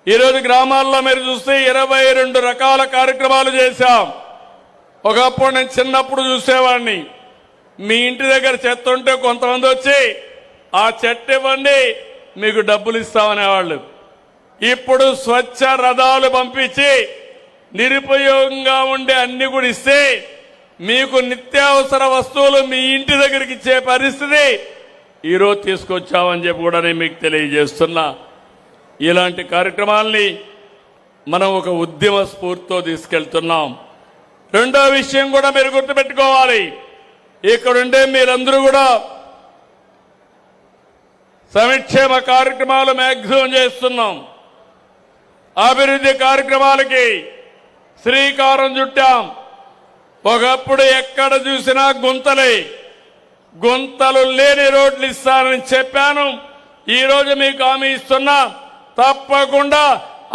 ఈరోజు గ్రామాల్లో మీరు చూస్తే 22 రకాల కార్యక్రమాలు చేశాం. ఒకప్పుడు నేను చిన్నప్పుడు చూసేవాడిని, మీ ఇంటి దగ్గర చెత్త ఉంటే కొంతమంది వచ్చి ఆ చెత్త ఇవ్వండి మీకు డబ్బులు ఇస్తామనేవాళ్ళు. ఇప్పుడు స్వచ్ఛ రథాలు పంపించి నిరుపయోగంగా ఉండే అన్ని కూడా ఇస్తే మీకు నిత్యావసర వస్తువులు మీ ఇంటి దగ్గరికి ఇచ్చే పరిస్థితి ఈరోజు తీసుకొచ్చామని చెప్పి కూడా నేను మీకు తెలియజేస్తున్నా. ఇలాంటి కార్యక్రమాల్ని మనం ఒక ఉద్యమ స్ఫూర్తితో తీసుకెళ్తున్నాం. రెండో విషయం కూడా మీరు గుర్తుపెట్టుకోవాలి, ఇక్కడుండే మీరందరూ కూడా సంక్షేమ కార్యక్రమాలు మ్యాక్సిమం చేస్తున్నాం. అభివృద్ధి కార్యక్రమాలకి శ్రీకారం చుట్టాం. ఒకప్పుడు ఎక్కడ చూసినా గుంతలు లేని రోడ్లు ఇస్తానని చెప్పాను. ఈరోజు మీకు హామీ ఇస్తున్నా, తప్పకుండా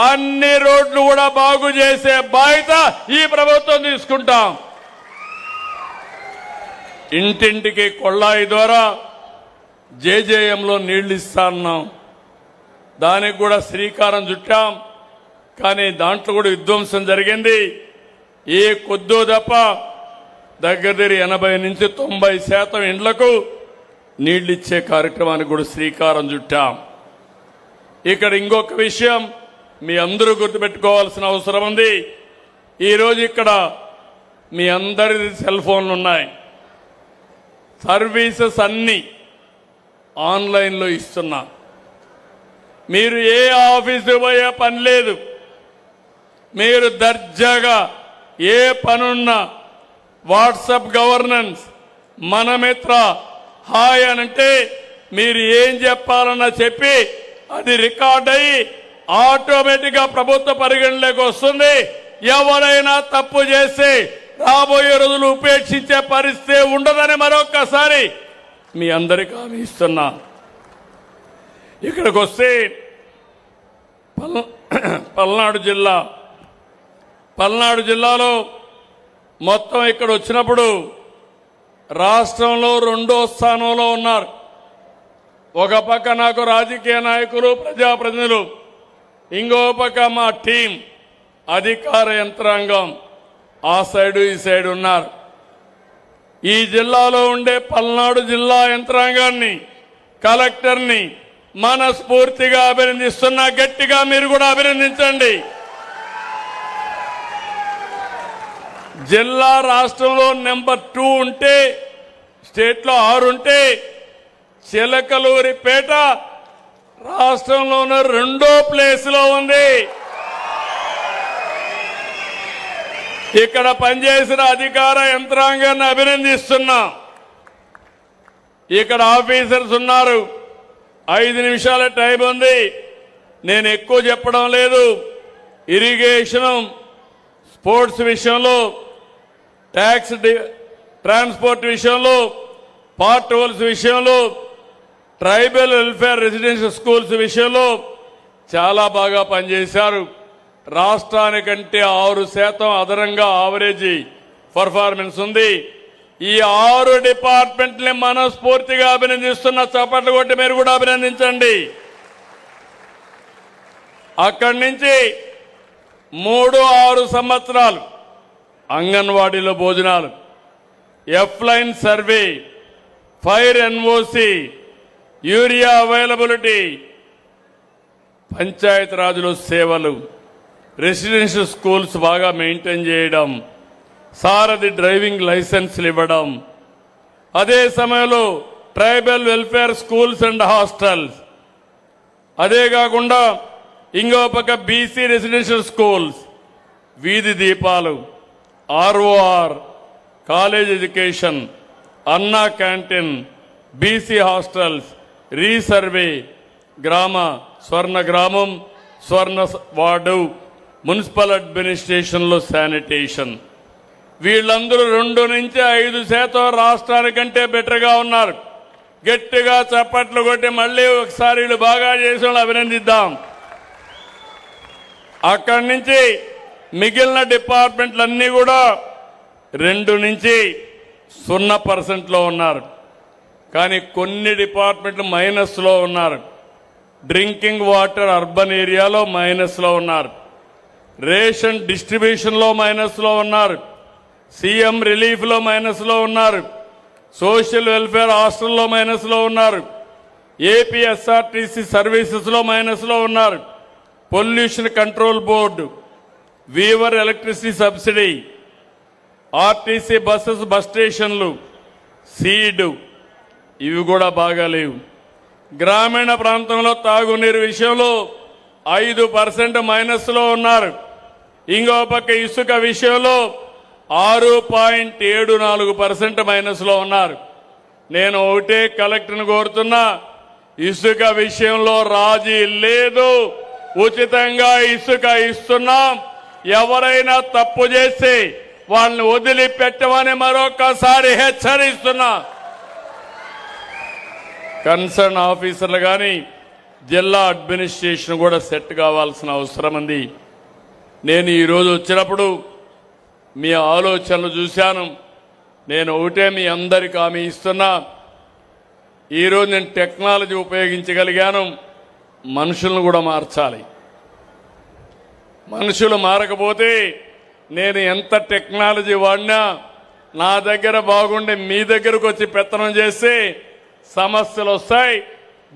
అన్ని రోడ్లు కూడా బాగు చేసే బాధ్యత ఈ ప్రభుత్వం తీసుకుంటాం. ఇంటింటికి కొళ్ళాయి ద్వారా జేజేఎంలో నీళ్లు ఇస్తాన్నాం. దానికి కూడా శ్రీకారం చుట్టాం. కానీ దాంట్లో కూడా విధ్వంసం జరిగింది. ఏ కొద్దో తప్ప దగ్గర 80 నుంచి 90% ఇండ్లకు నీళ్లు ఇచ్చే కార్యక్రమానికి కూడా శ్రీకారం చుట్టాం. ఇక్కడ ఇంకొక విషయం మీ అందరూ గుర్తుపెట్టుకోవాల్సిన అవసరం ఉంది. ఈరోజు ఇక్కడ మీ అందరి సెల్ ఫోన్లు ఉన్నాయి. సర్వీసెస్ అన్ని ఆన్లైన్లో ఇస్తున్నా. మీరు ఏ ఆఫీసు పోయే పని లేదు. మీరు దర్జాగా ఏ పనున్నా వాట్సాప్ గవర్నెన్స్, మన మిత్ర, హాయ్ అనంటే మీరు ఏం చెప్పాలన్నా చెప్పి అది రికార్డ్ అయ్యి ఆటోమేటిక్ గా ప్రభుత్వ పరిగణలోకి వస్తుంది. ఎవరైనా తప్పు చేస్తే రాబోయే రోజులు ఉపేక్షించే పరిస్థితి ఉండదని మరొక్కసారి మీ అందరికీ హామీ ఇస్తున్నా. ఇక్కడికి వస్తే పల్నాడు జిల్లాలో మొత్తం ఇక్కడ వచ్చినప్పుడు రాష్ట్రంలో 2వ స్థానంలో ఉన్నారు. ఒక పక్క నాకు రాజకీయ నాయకులు, ప్రజాప్రతినిధులు, ఇంకో పక్క మా టీం, అధికార యంత్రాంగం ఆ సైడు ఈ సైడు ఉన్నారు. ఈ జిల్లాలో ఉండే పల్నాడు జిల్లా యంత్రాంగాన్ని, కలెక్టర్ని మనస్ఫూర్తిగా అభినందిస్తున్నా. గట్టిగా మీరు కూడా అభినందించండి. జిల్లా రాష్ట్రంలో నెంబర్ 2 ఉంటే, స్టేట్లో 6 ఉంటే, చిలకలూరిపేట రాష్ట్రంలోనే 2వ ప్లేస్లో ఉంది. ఇక్కడ పనిచేసిన అధికార యంత్రాంగాన్ని అభినందిస్తున్నా. ఇక్కడ ఆఫీసర్స్ ఉన్నారు. 5 నిమిషాల టైం ఉంది. నేను ఎక్కువ చెప్పడం లేదు. ఇరిగేషన్, స్పోర్ట్స్ విషయంలో, ట్యాక్స్, ట్రాన్స్పోర్ట్ విషయంలో, పార్ట్ హోల్స్ విషయంలో, ట్రైబల్ వెల్ఫేర్ రెసిడెన్షియల్ స్కూల్స్ విషయంలో చాలా బాగా పనిచేశారు. రాష్ట్రానికంటే 6% అదనంగా ఆవరేజీ పర్ఫార్మెన్స్ ఉంది. ఈ 6 డిపార్ట్మెంట్ని మనస్ఫూర్తిగా అభినందిస్తున్న. చప్పట్లు కొట్టి మీరు కూడా అభినందించండి. అక్కడి నుంచి 3-6 సంవత్సరాలు అంగన్వాడీలో భోజనాలు, ఎఫ్లైన్ survey, fire NOC, urea availability, పంచాయతీ రాజులో సేవలు, రెసిడెన్షియల్ స్కూల్స్ బాగా మెయింటైన్ చేయడం, సారథి డ్రైవింగ్ లైసెన్స్లు ఇవ్వడం, అదే సమయంలో tribal welfare schools and hostels, అదే కాకుండా ఇంకో పక్క బీసీ రెసిడెన్షియల్ స్కూల్స్, వీధి దీపాలు, ఆర్ఓఆర్, కాలేజ్ ఎడ్యుకేషన్, అన్నా క్యాంటీన్, బీసీ హాస్టల్స్, రీసర్వే, గ్రామ స్వర్ణ గ్రామం, స్వర్ణ వార్డు, మున్సిపల్ అడ్మినిస్ట్రేషన్లో శానిటేషన్. వీళ్ళందరూ 2 నుంచి 5% రాష్ట్రానికంటే బెటర్గా ఉన్నారు. గట్టిగా చప్పట్లు కొట్టి మళ్ళీ ఒకసారి వీళ్ళు బాగా చేసిన వాళ్ళు అభినందిద్దాం. అక్కడి నుంచి మిగిలిన డిపార్ట్మెంట్లన్నీ కూడా 2 నుంచి 0% ఉన్నారు. కానీ కొన్ని డిపార్ట్మెంట్లు మైనస్లో ఉన్నారు. డ్రింకింగ్ వాటర్ అర్బన్ ఏరియాలో మైనస్లో ఉన్నారు. రేషన్ డిస్ట్రిబ్యూషన్లో మైనస్లో ఉన్నారు. సీఎం రిలీఫ్లో మైనస్లో ఉన్నారు. సోషల్ వెల్ఫేర్ హాస్టల్లో మైనస్లో ఉన్నారు. ఏపీఎస్ఆర్టీసీ సర్వీసెస్లో మైనస్లో ఉన్నారు. Pollution control board, weaver electricity subsidy, RTC buses bus స్టేషన్లు, సీడ్ ఇవి కూడా బాగాలేవు. గ్రామీణ ప్రాంతంలో తాగునీరు విషయంలో 5% మైనస్లో ఉన్నారు. ఇంకో పక్క ఇసుక విషయంలో 6.74% మైనస్లో ఉన్నారు. నేను ఒకటే కలెక్టర్ను కోరుతున్నా, ఇసుక విషయంలో రాజీ లేదు. ఉచితంగా ఇసుక ఇస్తున్నాం. ఎవరైనా తప్పు చేసి వాళ్ళని వదిలిపెట్టమని మరొకసారి హెచ్చరిస్తున్నా. కన్సర్న్ ఆఫీసర్లు కానీ జిల్లా అడ్మినిస్ట్రేషన్ కూడా సెట్ కావాల్సిన అవసరం ఉంది. నేను ఈరోజు వచ్చినప్పుడు మీ ఆలోచనలు చూశాను. నేను ఒకటే మీ అందరికీ హామీ ఇస్తున్నా, ఈరోజు నేను టెక్నాలజీ ఉపయోగించగలిగాను. మనుషులను కూడా మార్చాలి. మనుషులు మారకపోతే నేను ఎంత టెక్నాలజీ వాడినా నా దగ్గర బాగుండి మీ దగ్గరకు వచ్చి పెత్తనం చేస్తే సమస్యలు వస్తాయి.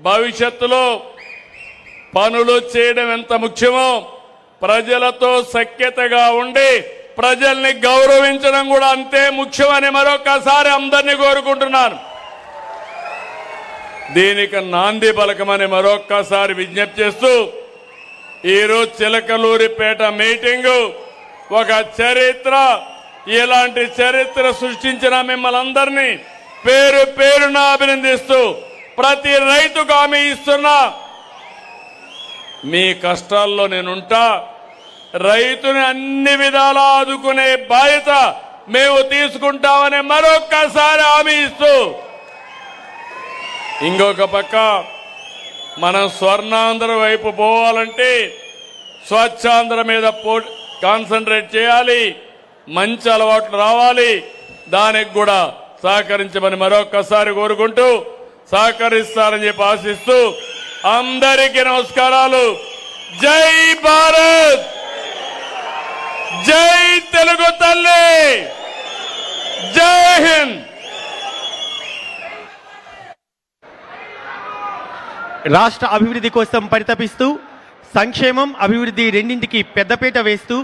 భవిష్యత్తులో పనులు చేయడం ఎంత ముఖ్యమో ప్రజలతో సఖ్యతగా ఉండి ప్రజల్ని గౌరవించడం కూడా అంతే ముఖ్యమని మరొకసారి అందరినీ కోరుకుంటున్నాను. దీనికి నాంది పలకమని మరొక్కసారి విజ్ఞప్తి చేస్తూ ఈరోజు చిలకలూరిపేట మీటింగు ఒక చరిత్ర. ఇలాంటి చరిత్ర సృష్టించిన మిమ్మల్ని అందరినీ పేరు పేరున అభినందిస్తూ ప్రతి రైతుకు హామీ ఇస్తున్నా, మీ కష్టాల్లో నేనుంటా. రైతుని అన్ని విధాలా ఆదుకునే బాధ్యత మేము తీసుకుంటామని మరొక్కసారి హామీ ఇస్తూ, ఇంకొక పక్క మనం స్వర్ణాంధ్ర వైపు పోవాలంటే స్వచ్ఛాంధ్ర మీద కాన్సన్ట్రేట్ చేయాలి. మంచి అలవాట్లు రావాలి. దానికి కూడా సహకరించమని మరొక్కసారి కోరుకుంటూ సహకరిస్తారని చెప్పి ఆశిస్తూ అందరికీ నమస్కారాలు. జై భారత్, జై తెలుగు తల్లి, జై హింద్. రాష్ట్ర అభివృద్ధి కోసం పరితపిస్తూ సంక్షేమం అభివృద్ధి రెండింటికి పెద్దపీట వేస్తూ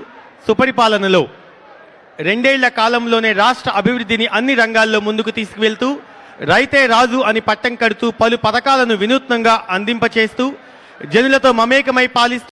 సుపరిపాలనలో 2 ఏళ్ల కాలంలోనే రాష్ట్ర అభివృద్ధిని అన్ని రంగాల్లో ముందుకు తీసుకువెళ్తూ రైతే రాజు అని పట్టం కడుతూ పలు పథకాలను వినూత్నంగా అందింపచేస్తూ జనులతో మమేకమై పాలిస్తూ